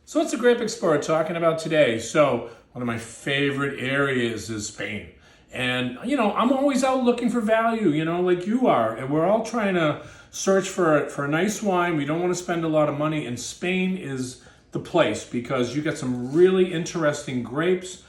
So what's the Grape Explorer talking about today? So one of my favorite areas is Spain. And, I'm always out looking for value, like you are. And we're all trying to search for a nice wine. We don't want to spend a lot of money. And Spain is the place because you get some really interesting grapes.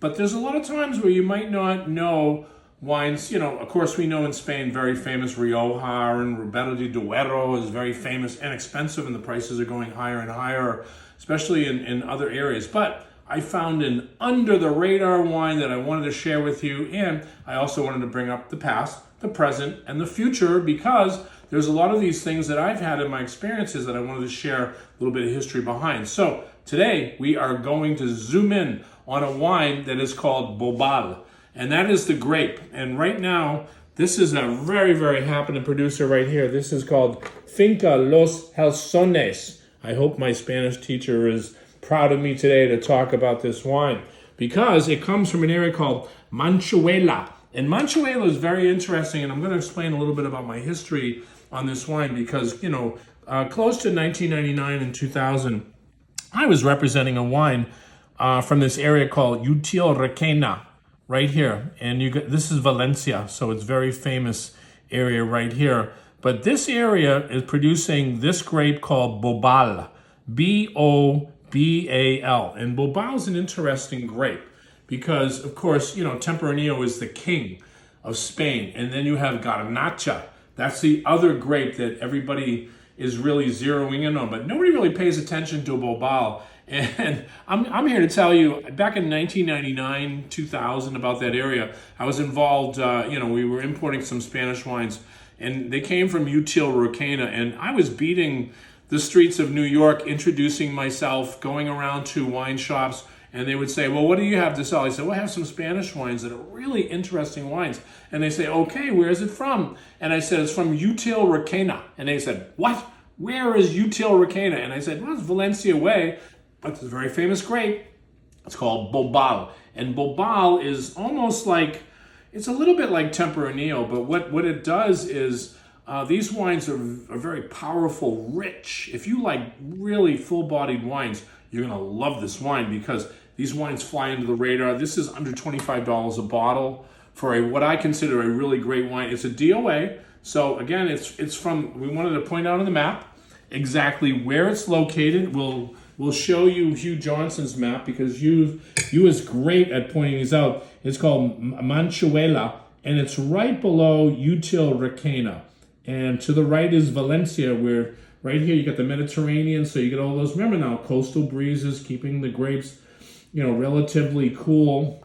But there's a lot of times where you might not know wines. Of course, we know in Spain, very famous Rioja and Ribera de Duero is very famous and expensive, and the prices are going higher and higher, especially in other areas. But I found an under-the-radar wine that I wanted to share with you, and I also wanted to bring up the past, the present, and the future, because there's a lot of these things that I've had in my experiences that I wanted to share a little bit of history behind. So today, we are going to zoom in on a wine that is called Bobal, and that is the grape. And right now, this is a very, very happening producer right here. This is called Finca Los Halsones. I hope my Spanish teacher is proud of me today to talk about this wine because it comes from an area called Manchuela. And Manchuela is very interesting, and I'm going to explain a little bit about my history on this wine because, close to 1999 and 2000, I was representing a wine from this area called Util Requena right here. And this is Valencia, so it's very famous area right here. But this area is producing this grape called Bobal, B-O-B-A-L. And Bobal is an interesting grape because, of course, Tempranillo is the king of Spain. And then you have Garnacha. That's the other grape that everybody is really zeroing in on. But nobody really pays attention to Bobal. And I'm here to tell you, back in 1999, 2000, about that area, I was involved, we were importing some Spanish wines, and they came from Util Requena, and I was beating the streets of New York, introducing myself, going around to wine shops, and they would say, well, what do you have to sell? I said, well, I have some Spanish wines that are really interesting wines. And they say, okay, where is it from? And I said, it's from Util Requena. And they said, what? Where is Util Requena? And I said, well, it's Valencia way. But it's a very famous grape. It's called Bobal. And Bobal is almost like, it's a little bit like Tempranillo, but what it does is these wines are very powerful, rich. If you like really full-bodied wines, you're going to love this wine because these wines fly under the radar. This is under $25 a bottle for what I consider a really great wine. It's a DOA. So again, it's from, we wanted to point out on the map exactly where it's located. We'll show you Hugh Johnson's map because you is great at pointing these out. It's called Manchuela, and it's right below Util Requena. And to the right is Valencia, where right here you got the Mediterranean, so you get all those, remember now, coastal breezes keeping the grapes, relatively cool.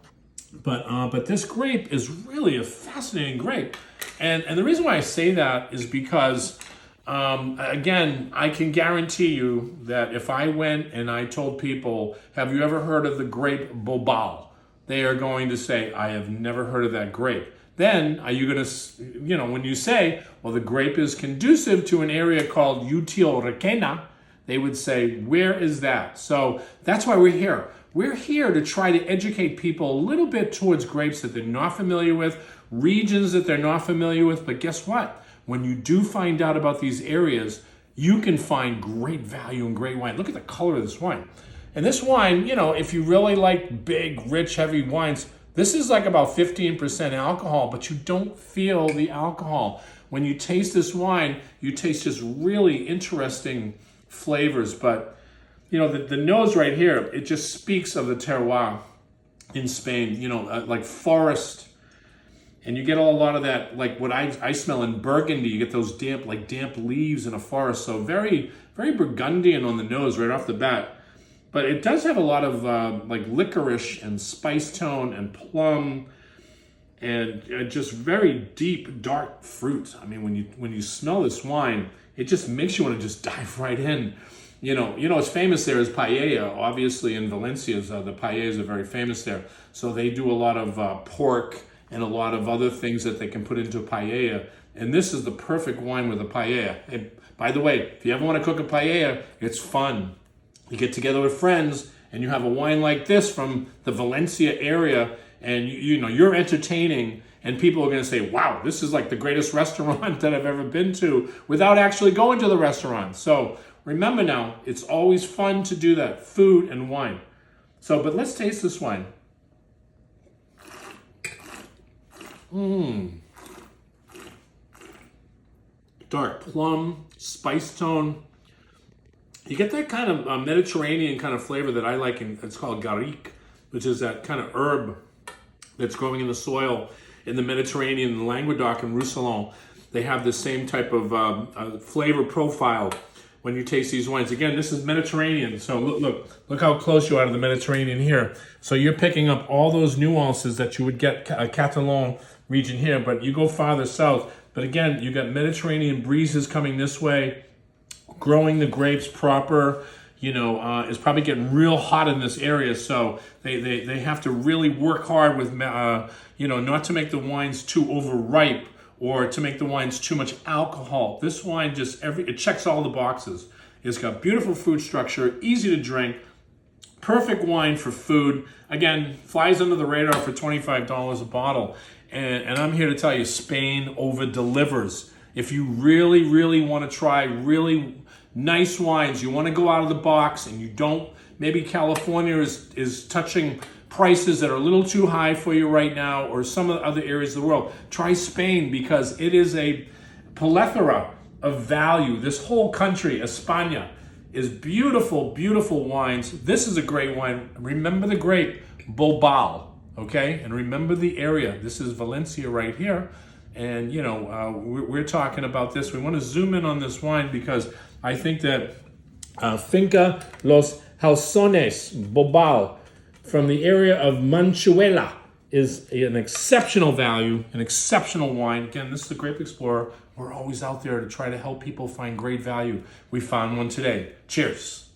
But this grape is really a fascinating grape. And the reason why I say that is because again, I can guarantee you that if I went and I told people, have you ever heard of the grape Bobal? They are going to say, I have never heard of that grape. Then are you going to, when you say, well, the grape is conducive to an area called Util Requena, they would say, where is that? So that's why we're here. We're here to try to educate people a little bit towards grapes that they're not familiar with, regions that they're not familiar with. But guess what? When you do find out about these areas, you can find great value and great wine. Look at the color of this wine. And this wine, if you really like big, rich, heavy wines, this is like about 15% alcohol, but you don't feel the alcohol. When you taste this wine, you taste just really interesting flavors. But, the nose right here, it just speaks of the terroir in Spain, like forest. And you get a lot of that, like what I smell in Burgundy. You get those damp leaves in a forest. So very, very Burgundian on the nose right off the bat. But it does have a lot of like licorice and spice tone and plum and just very deep, dark fruit. I mean, when you smell this wine, it just makes you want to just dive right in. What's famous there is paella. Obviously, in Valencia, the paellas are very famous there. So they do a lot of pork and a lot of other things that they can put into a paella. And this is the perfect wine with a paella. And by the way, if you ever want to cook a paella, it's fun. You get together with friends and you have a wine like this from the Valencia area, and you're entertaining, and people are going to say, wow, this is like the greatest restaurant that I've ever been to, without actually going to the restaurant. So remember now, it's always fun to do that, food and wine. So, but let's taste this wine. Dark plum, spice tone. You get that kind of Mediterranean kind of flavor that I like, and it's called grape, which is that kind of herb that's growing in the soil in the Mediterranean, Languedoc and Roussillon. They have the same type of flavor profile when you taste these wines. Again, this is Mediterranean, so look how close you are to the Mediterranean here. So you're picking up all those nuances that you would get Catalan region here, but you go farther south. But again, you got Mediterranean breezes coming this way, growing the grapes proper. You know, it's probably getting real hot in this area, so they have to really work hard with, you know, not to make the wines too overripe or to make the wines too much alcohol. This wine it checks all the boxes. It's got beautiful fruit structure, easy to drink, perfect wine for food. Again, flies under the radar for $25 a bottle. And I'm here to tell you, Spain over delivers. If you really, really want to try really nice wines, you want to go out of the box and you don't, maybe California is touching prices that are a little too high for you right now, or some of the other areas of the world, try Spain, because it is a plethora of value. This whole country, España, is beautiful, beautiful wines. This is a great wine. Remember the grape, Bobal, okay? And remember the area. This is Valencia right here. And, you know, we're talking about this. We want to zoom in on this wine because I think that Finca Los Halcones, Bobal, from the area of Manchuela, is an exceptional value, an exceptional wine. Again, this is the Grape Explorer. We're always out there to try to help people find great value. We found one today. Cheers.